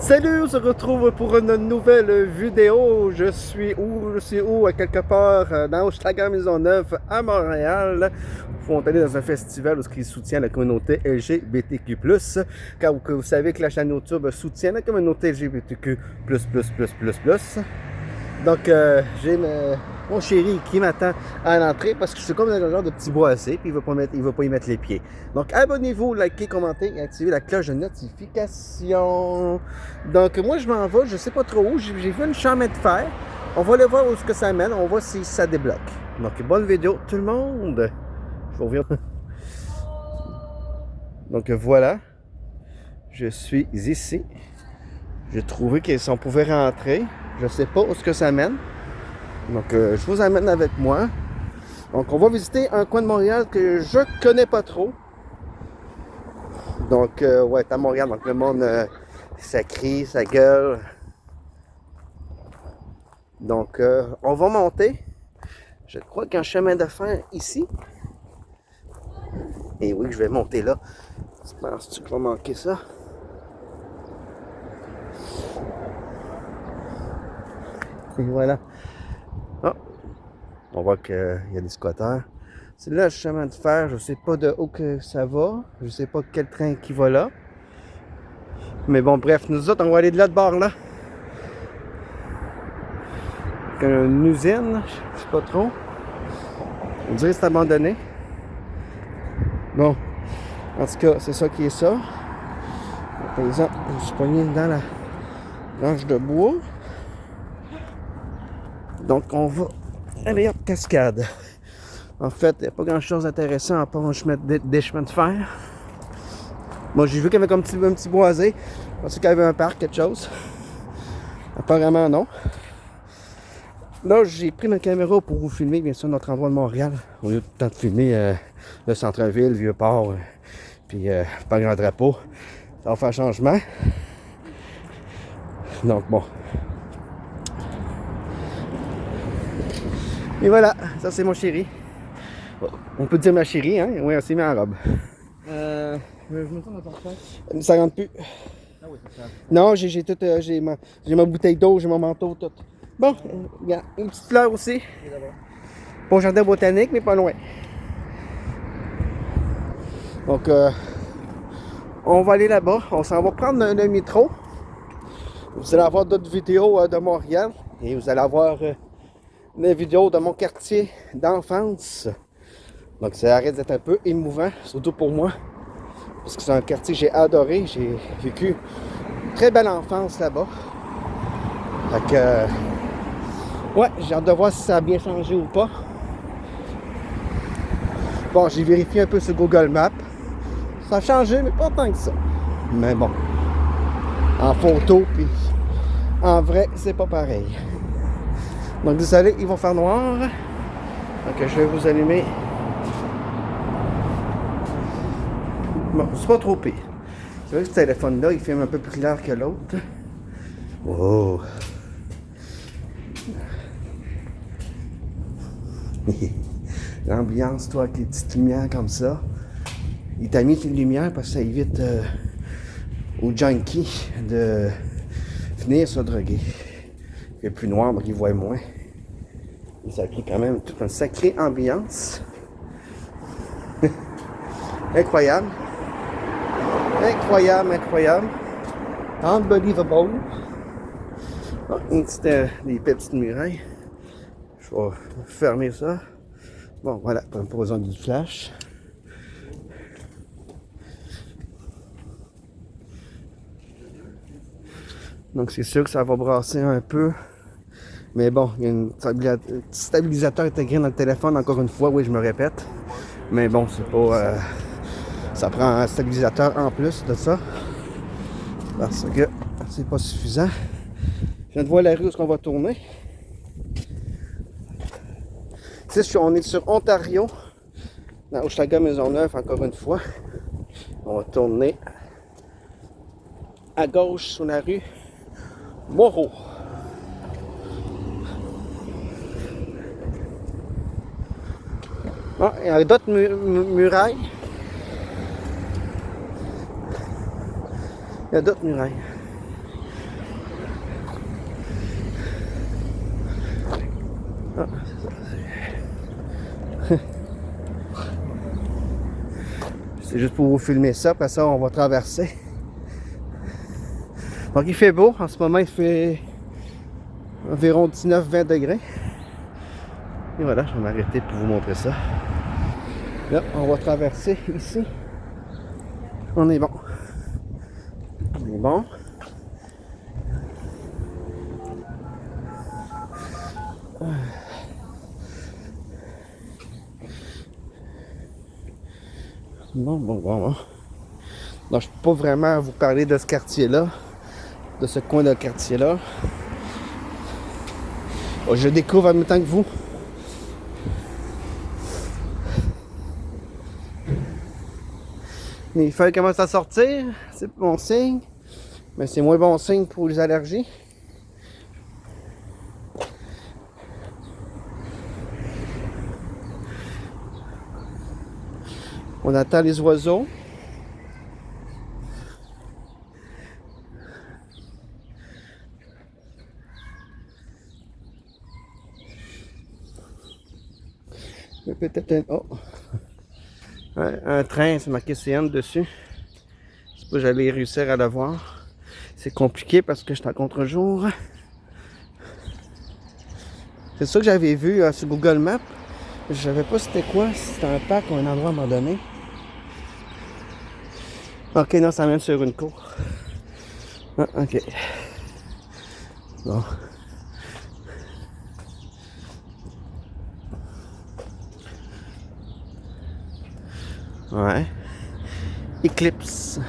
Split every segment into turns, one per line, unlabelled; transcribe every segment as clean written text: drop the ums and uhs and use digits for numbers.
Salut, on se retrouve pour une nouvelle vidéo. Je suis où? À quelque part dans Hochelaga Maisonneuve à Montréal. On est allé dans un festival où il soutient la communauté LGBTQ+. Car vous savez que la chaîne YouTube soutient la communauté LGBTQ++++. Donc, j'ai mon chéri qui m'attend à l'entrée parce que je suis comme dans un genre de petit boisé puis il va pas y mettre les pieds. Donc, abonnez-vous, likez, commentez et activez la cloche de notification. Donc, moi, je m'en vais, je sais pas trop où. J'ai vu une chemin de fer. On va aller voir où ce que ça mène. On va si ça débloque. Donc, bonne vidéo, tout le monde. Je vous reviens. Donc, voilà. Je suis ici. J'ai trouvé qu'on pouvait rentrer. Je sais pas où ce que ça mène. Donc, je vous amène avec moi. Donc, on va visiter un coin de Montréal que je connais pas trop. Donc, ouais, à Montréal, donc le monde, ça crie, ça gueule. Donc, on va monter. Je crois qu'il y a un chemin de fer ici. Et oui, je vais monter là. Penses-tu que je vais manquer ça? Et voilà. Oh, on voit qu'il y a des squatteurs. C'est là le chemin de fer. Je sais pas de où que ça va. Je sais pas quel train qui va là. Mais bon, bref, nous autres, on va aller de l'autre bord là. Une usine, je sais pas trop. On dirait que c'est abandonné. Bon, en tout cas, c'est ça qui est ça. Par exemple, je suis pogné dans la branche de bois. Donc, on va aller hop, cascade. En fait, il n'y a pas grand-chose d'intéressant à part des chemins de fer. Moi, j'ai vu qu'il y avait comme un petit boisé. Je pensais qu'il y avait un parc, quelque chose. Apparemment, non. Là, j'ai pris ma caméra pour vous filmer, bien sûr, notre endroit de Montréal. Au lieu de temps de filmer le centre-ville, le Vieux-Port, puis pas grand drapeau. Ça va faire changement. Donc, bon. Et voilà, ça c'est mon chéri. On peut dire ma chérie, hein? Oui, on s'est mis en robe.
Je me sens dans ton sac.
Ça rentre plus.
Ah oui, c'est ça.
Non, j'ai tout, j'ai ma bouteille d'eau, j'ai mon manteau, tout. Bon, regarde, une petite fleur aussi. Pas au jardin botanique, mais pas loin. Donc, on va aller là-bas. On s'en va prendre le métro. Vous allez avoir d'autres vidéos de Montréal. Et vous allez avoir des vidéos de mon quartier d'enfance. Donc, ça arrête d'être un peu émouvant, surtout pour moi. Parce que c'est un quartier que j'ai adoré. J'ai vécu une très belle enfance là-bas. Fait que, ouais, j'ai hâte de voir si ça a bien changé ou pas. Bon, j'ai vérifié un peu sur Google Maps. Ça a changé, mais pas tant que ça. Mais bon, en photo, puis en vrai, c'est pas pareil. Donc, désolé, ils vont faire noir. Donc, je vais vous allumer. Bon, c'est pas trop pire. C'est vrai que ce téléphone-là, il filme un peu plus clair que l'autre. Wow! L'ambiance, toi, avec les petites lumières comme ça. Il t'a mis une lumière parce que ça évite aux junkies de venir se droguer. Il fait plus noir, donc ils voient moins. Et ça crée quand même toute une sacrée ambiance. Incroyable. Incroyable, incroyable. Unbelievable. Oh, une petite, des petites murailles. Je vais fermer ça. Bon, voilà, pas besoin du flash. Donc, c'est sûr que ça va brasser un peu. Mais bon, il y a un stabilisateur intégré dans le téléphone, encore une fois, oui, je me répète. Mais bon, c'est pas... ça prend un stabilisateur en plus de ça. Parce que c'est pas suffisant. Je viens de voir la rue où on va tourner. Ici, on est sur Ontario, dans Hochelaga Maisonneuve, encore une fois. On va tourner à gauche sur la rue Moreau. Ah, il y a d'autres murailles. Il y a d'autres murailles. Ah, c'est juste pour vous filmer ça, après ça on va traverser. Donc il fait beau, en ce moment il fait environ 19-20 degrés. Et voilà, je vais m'arrêter pour vous montrer ça. Là, on va traverser ici. On est bon. On est bon. Bon. Donc, je ne peux pas vraiment vous parler de ce quartier-là, de ce coin de quartier-là. Je découvre en même temps que vous. Les feuilles commencent à sortir, c'est bon signe, mais c'est moins bon signe pour les allergies. On attend les oiseaux. Peut-être un train, c'est marqué CN dessus. Je sais pas, j'allais réussir à le voir. C'est compliqué parce que je suis en contre-jour. C'est ça que j'avais vu sur Google Maps. Je savais pas c'était quoi, si c'était un parc ou un endroit à un moment donné. Ok, non, ça mène sur une cour. Ah, ok. Bon. Ouais. Eclipse.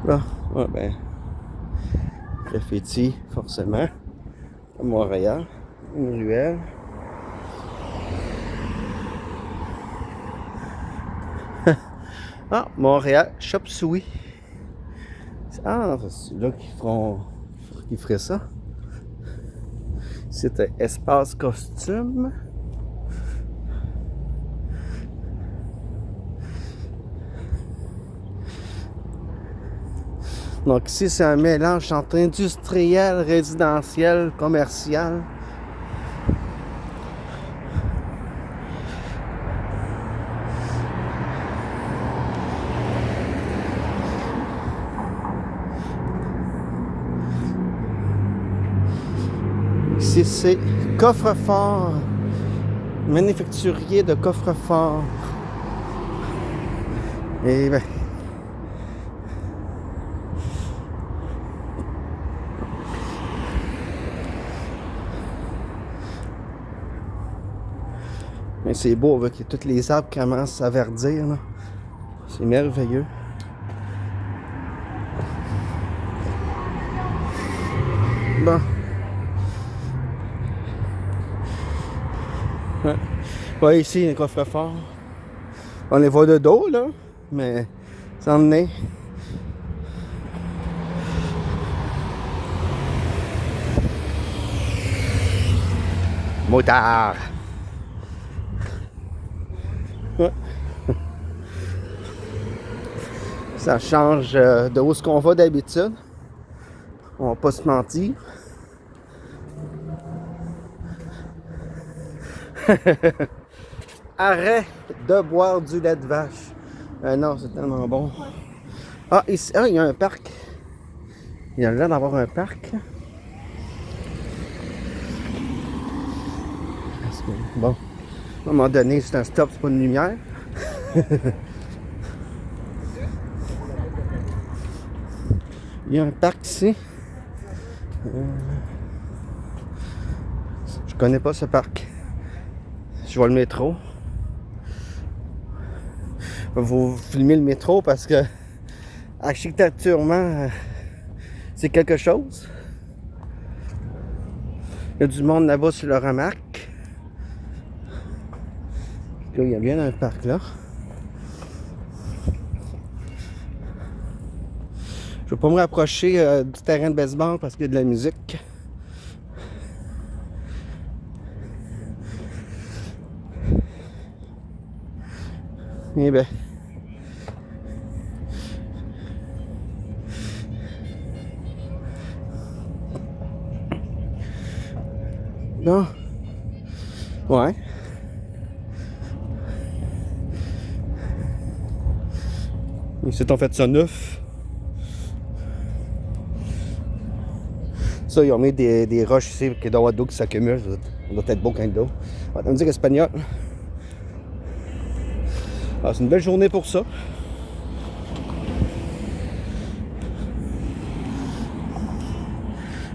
Là, ouais, ben. Graffiti, forcément. À Montréal. Une ruelle. Ah, Montréal, Chop Suey. Ah, c'est là qu'ils feraient ça. C'était Espace Costume. Donc ici, c'est un mélange entre industriel, résidentiel, commercial. Ici, c'est coffre-fort. Manufacturier de coffre-fort. Et ben. Mais c'est beau avec tous les arbres qui commencent à verdir. C'est merveilleux. Bon. Ouais. Ouais, ici, les coffres-forts. On les voit de dos, là, mais ça en est. Motard! Ouais. Ça change de où est-ce qu'on va d'habitude. On va pas se mentir. Arrête de boire du lait de vache. Non, c'est tellement bon. Ah, ici, il y a un parc. Il y a l'air d'avoir un parc. Bon, à un moment donné, c'est un stop, c'est pas une lumière. Il y a un parc ici. Je connais pas ce parc. Je vois le métro. Je vais vous filmer le métro parce que architecturement, c'est quelque chose. Il y a du monde là-bas sur le remarque. Il y a bien un parc là. Je ne vais pas me rapprocher du terrain de baseball parce qu'il y a de la musique. Eh ben. Non. Ouais. Ici, on fait ça neuf. Ça, ils ont mis des roches ici, qu'il doit y avoir de l'eau qui s'accumule. Ça doit être beau quand même d'eau. On va me dire espagnol. Ah, c'est une belle journée pour ça.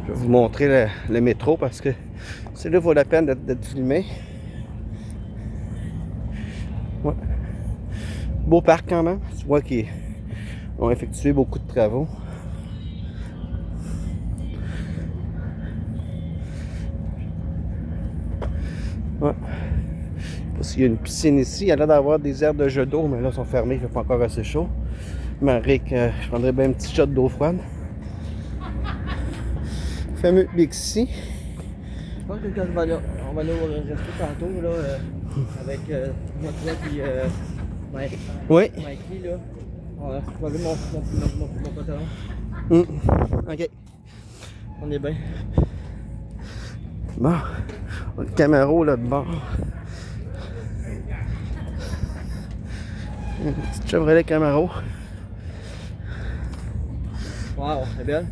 Je vais vous montrer le métro parce que celui-là vaut la peine d'être filmé. Ouais. Beau parc quand même. Tu vois qu'ils ont effectué beaucoup de travaux. Ouais. Parce qu'il y a une piscine ici. Il y a l'air d'avoir des aires de jeux d'eau, mais là, ils sont fermés. Il ne fait pas encore assez chaud. Mais je prendrais bien un petit shot d'eau froide. Fameux Bixi.
Je pense que quand on va aller au resto tantôt, là, avec moi, toi, puis Mike.
Oui.
Mikey, là. On va trouver mon pantalon.
OK.
On est bien.
Bon. On a le Camaro là de bord. Une petite Chevrolet Camaro.
Wow, c'est belle.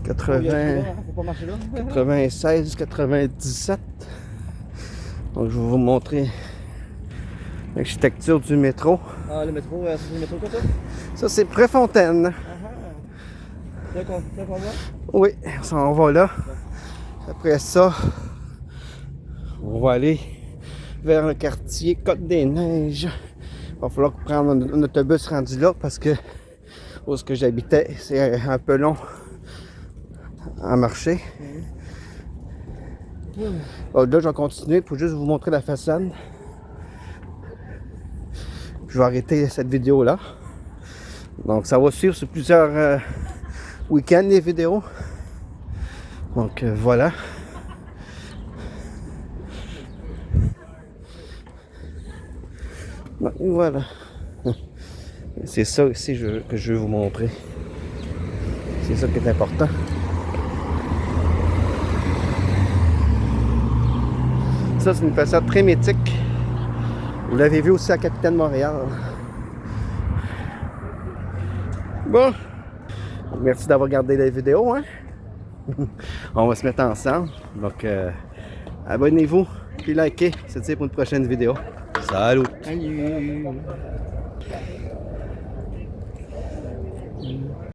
80,
Faut pas marcher là.
96, 97. Donc je vais vous montrer l'architecture du métro.
Ah, le métro, c'est le métro quoi ça?
Ça c'est Préfontaine.
C'est là qu'on voit?
Oui, on s'en va là. Après ça, on va aller vers le quartier Côte-des-Neiges. Il va falloir prendre un autobus rendu là parce que où ce que j'habitais, c'est un peu long à marcher. Bon, là, je vais continuer pour juste vous montrer la façade. Je vais arrêter cette vidéo là. Donc ça va suivre sur plusieurs week-ends les vidéos. Donc voilà. Donc, voilà. C'est ça aussi que je veux vous montrer. C'est ça qui est important. Ça, c'est une façade très mythique. Vous l'avez vu aussi à Capitaine Montréal. Bon. Merci d'avoir regardé la vidéo. Hein? On va se mettre ensemble. Donc, abonnez-vous, puis likez. C'est pour une prochaine vidéo. Salut!
Salut!